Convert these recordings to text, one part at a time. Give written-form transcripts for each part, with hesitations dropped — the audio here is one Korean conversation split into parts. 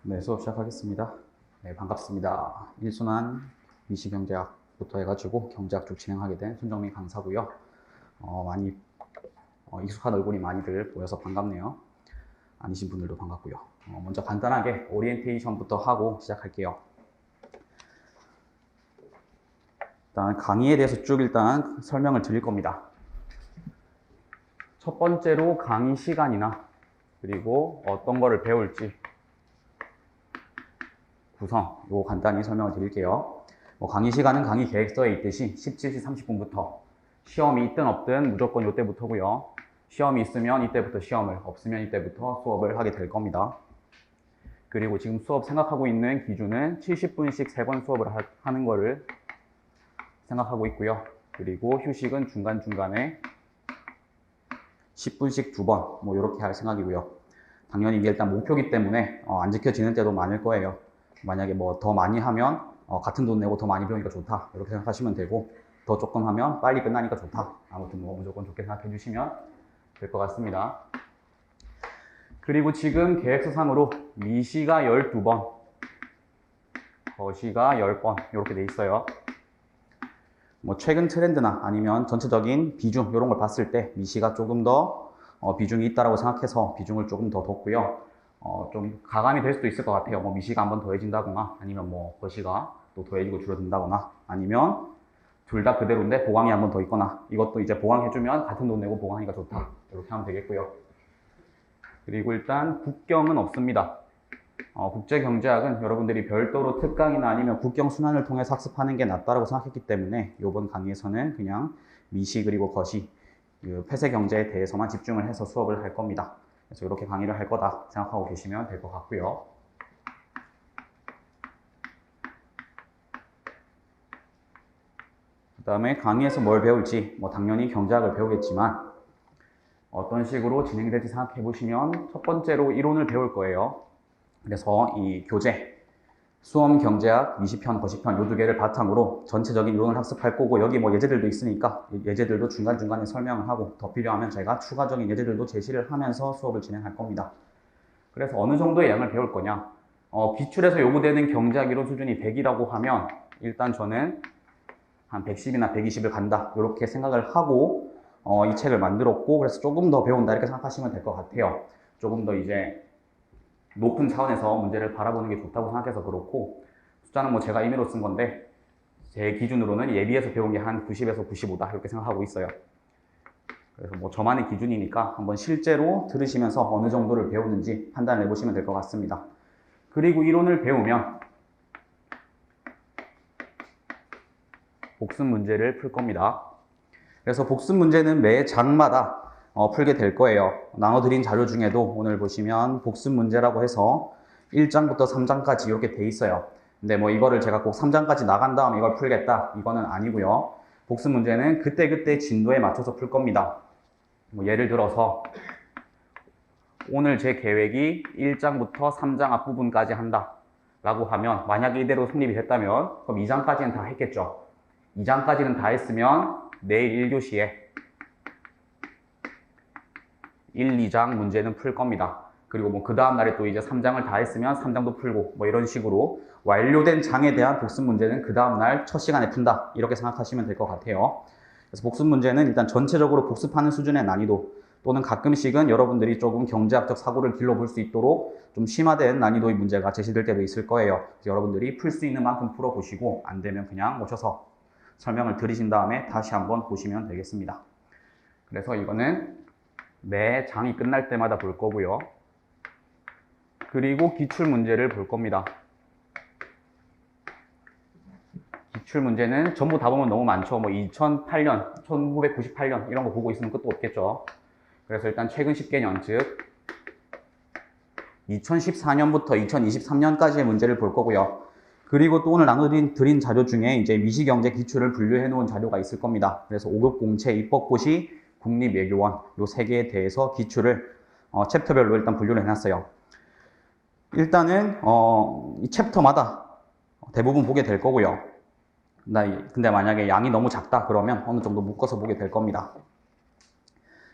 네, 수업 시작하겠습니다. 네, 반갑습니다. 1순환 미시경제학부터 해가지고 경제학 쪽 진행하게 된 손정민 강사고요. 많이 익숙한 얼굴이 많이들 보여서 반갑네요. 아니신 분들도 반갑고요. 먼저 간단하게 오리엔테이션부터 하고 시작할게요. 일단 강의에 대해서 쭉 일단 설명을 드릴 겁니다. 첫 번째로 강의 시간이나 그리고 어떤 거를 배울지 구성, 요거 간단히 설명을 드릴게요. 강의 시간은 강의 계획서에 있듯이 17시 30분부터 시험이 있든 없든 무조건 이때부터고요. 시험이 있으면 이때부터 시험을, 없으면 이때부터 수업을 하게 될 겁니다. 그리고 지금 수업 생각하고 있는 기준은 70분씩 3번 수업을 하는 거를 생각하고 있고요. 그리고 휴식은 중간중간에 10분씩 2번, 이렇게 할 생각이고요. 당연히 이게 일단 목표이기 때문에 안 지켜지는 때도 많을 거예요. 만약에 더 많이 하면 같은 돈 내고 더 많이 배우니까 좋다 이렇게 생각하시면 되고, 더 조금 하면 빨리 끝나니까 좋다, 아무튼 무조건 좋게 생각해 주시면 될 것 같습니다. 그리고 지금 계획서상으로 미시가 12번, 거시가 10번 이렇게 돼 있어요. 최근 트렌드나 아니면 전체적인 비중 이런 걸 봤을 때 미시가 조금 더 비중이 있다라고 생각해서 비중을 조금 더 뒀고요. 좀 가감이 될 수도 있을 것 같아요. 미시가 한번 더해진다거나 아니면 거시가 또 더해지고 줄어든다거나 아니면 둘 다 그대로인데 보강이 한번 더 있거나, 이것도 이제 보강해주면 같은 돈 내고 보강하니까 좋다 이렇게 하면 되겠고요. 그리고 일단 국경은 없습니다. 국제경제학은 여러분들이 별도로 특강이나 아니면 국경순환을 통해서 학습하는 게 낫다고 생각했기 때문에 이번 강의에서는 그냥 미시 그리고 거시, 폐쇄경제에 대해서만 집중을 해서 수업을 할 겁니다. 그래서 이렇게 강의를 할 거다 생각하고 계시면 될 것 같고요. 그 다음에 강의에서 뭘 배울지, 당연히 경제학을 배우겠지만 어떤 식으로 진행이 될지 생각해 보시면 첫 번째로 이론을 배울 거예요. 그래서 이 교재, 수험 경제학, 미시편, 거시편 이 두 개를 바탕으로 전체적인 이론을 학습할 거고, 여기 예제들도 있으니까 예제들도 중간중간에 설명을 하고 더 필요하면 제가 추가적인 예제들도 제시를 하면서 수업을 진행할 겁니다. 그래서 어느 정도의 양을 배울 거냐, 기출에서 요구되는 경제학 이론 수준이 100이라고 하면 일단 저는 한 110이나 120을 간다 이렇게 생각을 하고 이 책을 만들었고, 그래서 조금 더 배운다 이렇게 생각하시면 될 것 같아요. 조금 더 이제 높은 차원에서 문제를 바라보는 게 좋다고 생각해서 그렇고, 숫자는 제가 임의로 쓴 건데 제 기준으로는 예비에서 배운 게 한 90에서 95다 이렇게 생각하고 있어요. 그래서 저만의 기준이니까 한번 실제로 들으시면서 어느 정도를 배우는지 판단을 해보시면 될 것 같습니다. 그리고 이론을 배우면 복습 문제를 풀 겁니다. 그래서 복습 문제는 매 장마다 풀게 될 거예요. 나눠드린 자료 중에도 오늘 보시면 복습 문제라고 해서 1장부터 3장까지 이렇게 돼 있어요. 근데 이거를 제가 꼭 3장까지 나간 다음에 이걸 풀겠다 이거는 아니고요. 복습 문제는 그때그때 진도에 맞춰서 풀 겁니다. 예를 들어서 오늘 제 계획이 1장부터 3장 앞부분까지 한다 라고 하면, 만약에 이대로 성립이 됐다면 그럼 2장까지는 다 했겠죠. 2장까지는 다 했으면 내일 1교시에 1, 2장 문제는 풀 겁니다. 그리고 그 다음 날에 또 이제 3장을 다 했으면 3장도 풀고 이런 식으로 완료된 장에 대한 복습 문제는 그 다음 날 첫 시간에 푼다 이렇게 생각하시면 될 것 같아요. 그래서 복습 문제는 일단 전체적으로 복습하는 수준의 난이도, 또는 가끔씩은 여러분들이 조금 경제학적 사고를 길러볼 수 있도록 좀 심화된 난이도의 문제가 제시될 때도 있을 거예요. 그래서 여러분들이 풀 수 있는 만큼 풀어보시고 안 되면 그냥 오셔서 설명을 들으신 다음에 다시 한번 보시면 되겠습니다. 그래서 이거는 매 장이 끝날 때마다 볼 거고요. 그리고 기출문제를 볼 겁니다. 기출문제는 전부 다 보면 너무 많죠. 2008년, 1998년 이런 거 보고 있으면 끝도 없겠죠. 그래서 일단 최근 10개년, 즉 2014년부터 2023년까지의 문제를 볼 거고요. 그리고 또 오늘 나눠드린 자료 중에 이제 미시경제 기출을 분류해 놓은 자료가 있을 겁니다. 그래서 5급 공채, 입법고시, 국립외교원 요 3개에 대해서 기출을 챕터별로 일단 분류를 해놨어요. 일단은 이 챕터마다 대부분 보게 될 거고요. 근데 만약에 양이 너무 작다 그러면 어느 정도 묶어서 보게 될 겁니다.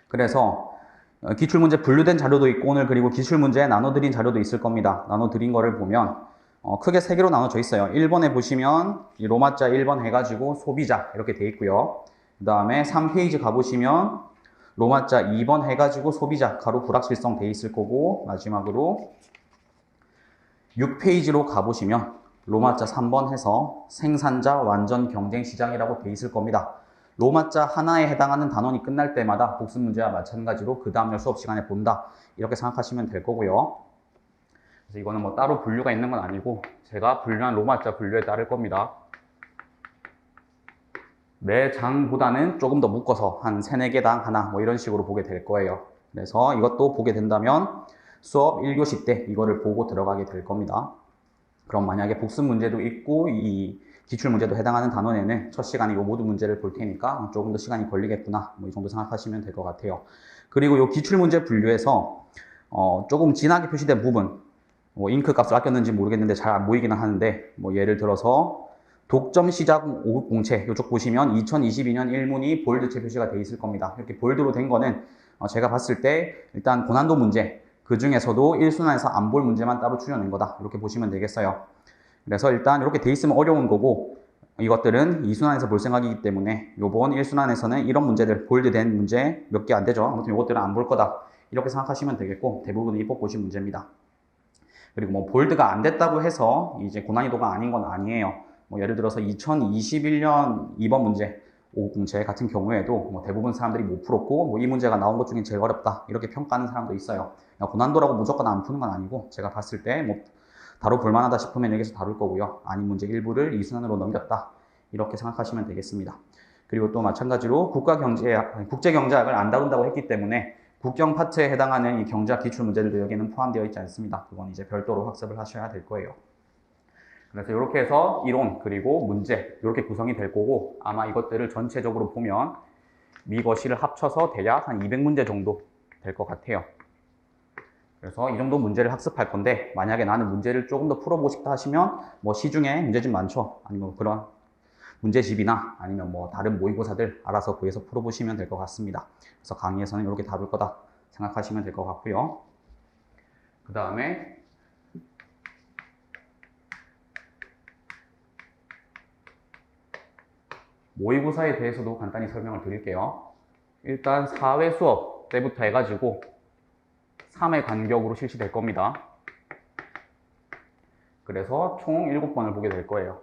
그래서 기출문제 분류된 자료도 있고 오늘 그리고 기출문제 나눠드린 자료도 있을 겁니다. 나눠드린 거를 보면 크게 세 개로 나눠져 있어요. 1번에 보시면 이 로마자 1번 해가지고 소비자 이렇게 돼 있고요. 그 다음에 3페이지 가보시면 로마자 2번 해가지고 소비자 가로 불확실성 돼 있을 거고 마지막으로 6페이지로 가보시면 로마자 3번 해서 생산자 완전 경쟁 시장이라고 돼 있을 겁니다. 로마자 하나에 해당하는 단원이 끝날 때마다 복습 문제와 마찬가지로 그 다음날 수업 시간에 본다 이렇게 생각하시면 될 거고요. 그래서 이거는 뭐 따로 분류가 있는 건 아니고 제가 분류한 로마자 분류에 따를 겁니다. 매 장보다는 조금 더 묶어서 한 3, 4개당 하나 뭐 이런 식으로 보게 될 거예요. 그래서 이것도 보게 된다면 수업 1교시 때 이거를 보고 들어가게 될 겁니다. 그럼 만약에 복습 문제도 있고 이 기출 문제도 해당하는 단원에는 첫 시간에 이 모든 문제를 볼 테니까 조금 더 시간이 걸리겠구나 뭐 이 정도 생각하시면 될 것 같아요. 그리고 이 기출 문제 분류에서 조금 진하게 표시된 부분 뭐 잉크 값을 아꼈는지 모르겠는데 잘 안 보이기는 하는데 뭐 예를 들어서 독점 시작 5급 공채 이쪽 보시면 2022년 1문이 볼드체 표시가 돼 있을 겁니다. 이렇게 볼드로 된 거는 제가 봤을 때 일단 고난도 문제 그 중에서도 1순환에서 안 볼 문제만 따로 추려낸 거다 이렇게 보시면 되겠어요. 그래서 일단 이렇게 돼 있으면 어려운 거고 이것들은 2순환에서 볼 생각이기 때문에 요번 1순환에서는 이런 문제들 볼드된 문제 몇 개 안 되죠. 아무튼 이것들은 안 볼 거다 이렇게 생각하시면 되겠고 대부분 입법 보신 문제입니다. 그리고 뭐 볼드가 안 됐다고 해서 이제 고난이도가 아닌 건 아니에요. 뭐 예를 들어서 2021년 2번 문제 5급 공채 같은 경우에도 뭐 대부분 사람들이 못 풀었고 뭐 이 문제가 나온 것 중에 제일 어렵다 이렇게 평가하는 사람도 있어요. 고난도라고 무조건 안 푸는 건 아니고 제가 봤을 때 뭐 다뤄볼 만하다 싶으면 여기서 다룰 거고요. 아닌 문제 일부를 2순환으로 넘겼다 이렇게 생각하시면 되겠습니다. 그리고 또 마찬가지로 국제경제학을 안 다룬다고 했기 때문에 국경 파트에 해당하는 이 경제학 기출 문제들도 여기는 포함되어 있지 않습니다. 그건 이제 별도로 학습을 하셔야 될 거예요. 그래서 이렇게 해서 이론 그리고 문제 이렇게 구성이 될 거고 아마 이것들을 전체적으로 보면 미거시를 합쳐서 대략 한 200문제 정도 될 것 같아요. 그래서 이 정도 문제를 학습할 건데 만약에 나는 문제를 조금 더 풀어보고 싶다 하시면 뭐 시중에 문제집 많죠. 아니면 그런 문제집이나 아니면 뭐 다른 모의고사들 알아서 구해서 풀어보시면 될 것 같습니다. 그래서 강의에서는 이렇게 다룰 거다 생각하시면 될 것 같고요. 그 다음에 모의고사에 대해서도 간단히 설명을 드릴게요. 일단 4회 수업 때부터 해가지고 3회 간격으로 실시될 겁니다. 그래서 총 7번을 보게 될 거예요.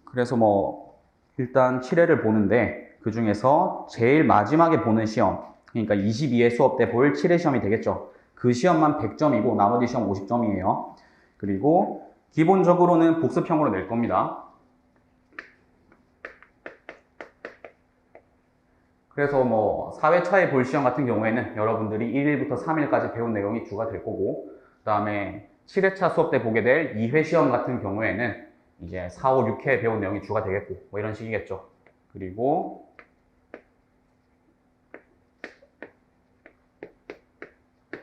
그래서 뭐 일단 7회를 보는데 그 중에서 제일 마지막에 보는 시험 그러니까 22회 수업 때 볼 7회 시험이 되겠죠. 그 시험만 100점이고 나머지 시험 50점이에요. 그리고 기본적으로는 복습형으로 낼 겁니다. 그래서 뭐 4회차에 볼 시험 같은 경우에는 여러분들이 1일부터 3일까지 배운 내용이 주가 될 거고 그 다음에 7회차 수업 때 보게 될 2회 시험 같은 경우에는 이제 4, 5, 6회 배운 내용이 주가 되겠고 뭐 이런 식이겠죠. 그리고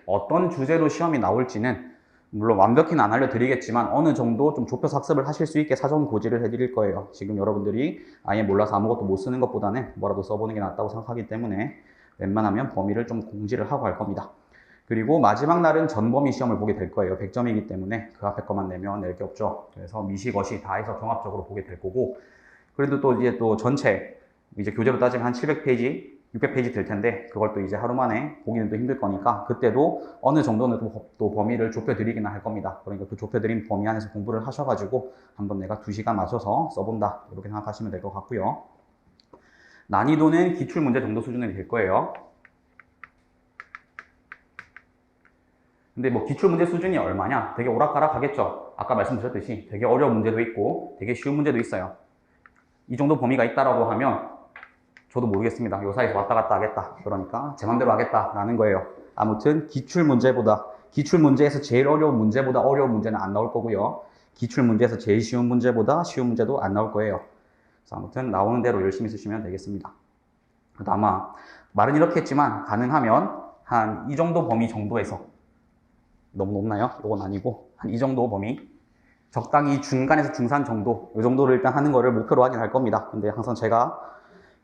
어떤 주제로 시험이 나올지는 물론 완벽히는 안 알려드리겠지만 어느 정도 좀 좁혀서 학습을 하실 수 있게 사전 고지를 해드릴 거예요. 지금 여러분들이 아예 몰라서 아무것도 못 쓰는 것보다는 뭐라도 써보는 게 낫다고 생각하기 때문에 웬만하면 범위를 좀 공지를 하고 할 겁니다. 그리고 마지막 날은 전범위 시험을 보게 될 거예요. 100점이기 때문에 그 앞에 것만 내면 낼 게 없죠. 그래서 미시거시 다 해서 종합적으로 보게 될 거고 그래도 또 이제 또 전체 이제 교재로 따지면 한 700페이지 600페이지 될 텐데 그걸 또 이제 하루 만에 보기는 또 힘들 거니까 그때도 어느 정도는 또 범위를 좁혀드리기는 할 겁니다. 그러니까 그 좁혀드린 범위 안에서 공부를 하셔가지고 한번 내가 2시간 맞춰서 써본다 이렇게 생각하시면 될 것 같고요. 난이도는 기출문제 정도 수준이 될 거예요. 근데 뭐 기출문제 수준이 얼마냐? 되게 오락가락 하겠죠. 아까 말씀드렸듯이 되게 어려운 문제도 있고 되게 쉬운 문제도 있어요. 이 정도 범위가 있다라고 하면 저도 모르겠습니다. 요 사이에서 왔다 갔다 하겠다. 그러니까 제 맘대로 하겠다라는 거예요. 아무튼 기출문제에서 제일 어려운 문제보다 어려운 문제는 안 나올 거고요. 기출문제에서 제일 쉬운 문제보다 쉬운 문제도 안 나올 거예요. 그래서 아무튼 나오는 대로 열심히 쓰시면 되겠습니다. 아마 말은 이렇게 했지만 가능하면 한 이 정도 범위 정도에서 너무 높나요? 이건 아니고 한 이 정도 범위 적당히 중간에서 중산 정도 이 정도를 일단 하는 거를 목표로 하긴 할 겁니다. 근데 항상 제가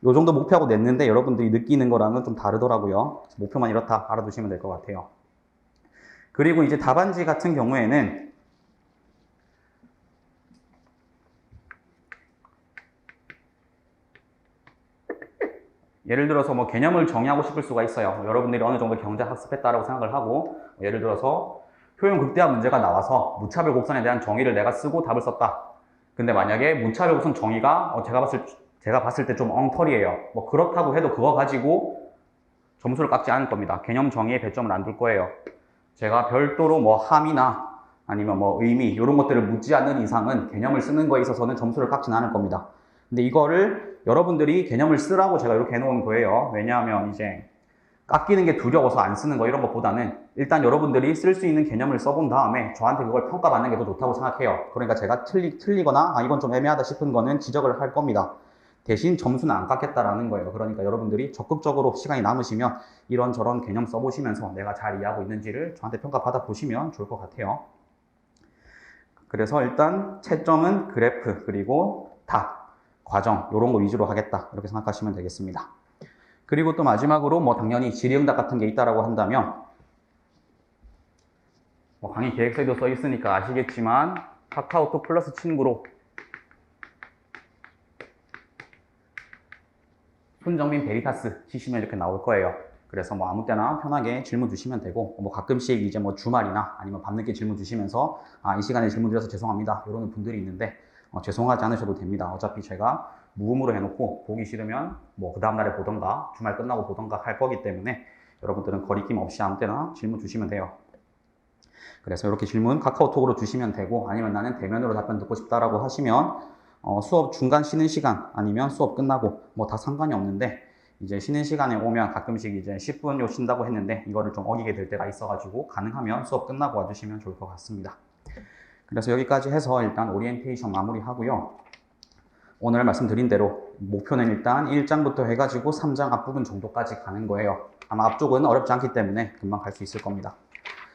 요 정도 목표하고 냈는데 여러분들이 느끼는 거랑은 좀 다르더라고요. 목표만 이렇다 알아두시면 될 것 같아요. 그리고 이제 답안지 같은 경우에는 예를 들어서 뭐 개념을 정의하고 싶을 수가 있어요. 여러분들이 어느 정도 경제 학습했다라고 생각을 하고, 예를 들어서 효용 극대화 문제가 나와서 무차별 곡선에 대한 정의를 내가 쓰고 답을 썼다. 근데 만약에 무차별 곡선 정의가 제가 봤을 때 좀 엉터리예요. 뭐 그렇다고 해도 그거 가지고 점수를 깎지 않을 겁니다. 개념 정의에 배점을 안 둘 거예요. 제가 별도로 뭐 함이나 아니면 뭐 의미 이런 것들을 묻지 않는 이상은 개념을 쓰는 거에 있어서는 점수를 깎지는 않을 겁니다. 근데 이거를 여러분들이 개념을 쓰라고 제가 이렇게 해놓은 거예요. 왜냐하면 이제 깎이는 게 두려워서 안 쓰는 거 이런 것보다는 일단 여러분들이 쓸 수 있는 개념을 써본 다음에 저한테 그걸 평가받는 게 더 좋다고 생각해요. 그러니까 제가 틀리거나 이건 좀 애매하다 싶은 거는 지적을 할 겁니다. 대신 점수는 안 깎겠다라는 거예요. 그러니까 여러분들이 적극적으로 시간이 남으시면 이런저런 개념 써보시면서 내가 잘 이해하고 있는지를 저한테 평가받아 보시면 좋을 것 같아요. 그래서 일단 채점은 그래프 그리고 답, 과정 이런 거 위주로 하겠다 이렇게 생각하시면 되겠습니다. 그리고 또 마지막으로 뭐 당연히 질의응답 같은 게 있다라고 한다면 뭐 강의 계획서에도 써 있으니까 아시겠지만 카카오톡 플러스 친구로 손정민 베리타스 치시면 이렇게 나올 거예요. 그래서 뭐 아무 때나 편하게 질문 주시면 되고, 뭐 가끔씩 이제 뭐 주말이나 아니면 밤늦게 질문 주시면서 이 시간에 질문 드려서 죄송합니다 이러는 분들이 있는데 죄송하지 않으셔도 됩니다. 어차피 제가 무음으로 해놓고 보기 싫으면 뭐 그 다음날에 보던가 주말 끝나고 보던가 할 거기 때문에 여러분들은 거리낌 없이 아무 때나 질문 주시면 돼요. 그래서 이렇게 질문 카카오톡으로 주시면 되고, 아니면 나는 대면으로 답변 듣고 싶다라고 하시면 수업 중간 쉬는 시간 아니면 수업 끝나고 뭐 다 상관이 없는데, 이제 쉬는 시간에 오면 가끔씩 이제 10분 요 쉰다고 했는데 이거를 좀 어기게 될 때가 있어가지고 가능하면 수업 끝나고 와주시면 좋을 것 같습니다. 그래서 여기까지 해서 일단 오리엔테이션 마무리하고요. 오늘 말씀드린 대로 목표는 일단 1장부터 해가지고 3장 앞부분 정도까지 가는 거예요. 아마 앞쪽은 어렵지 않기 때문에 금방 갈 수 있을 겁니다.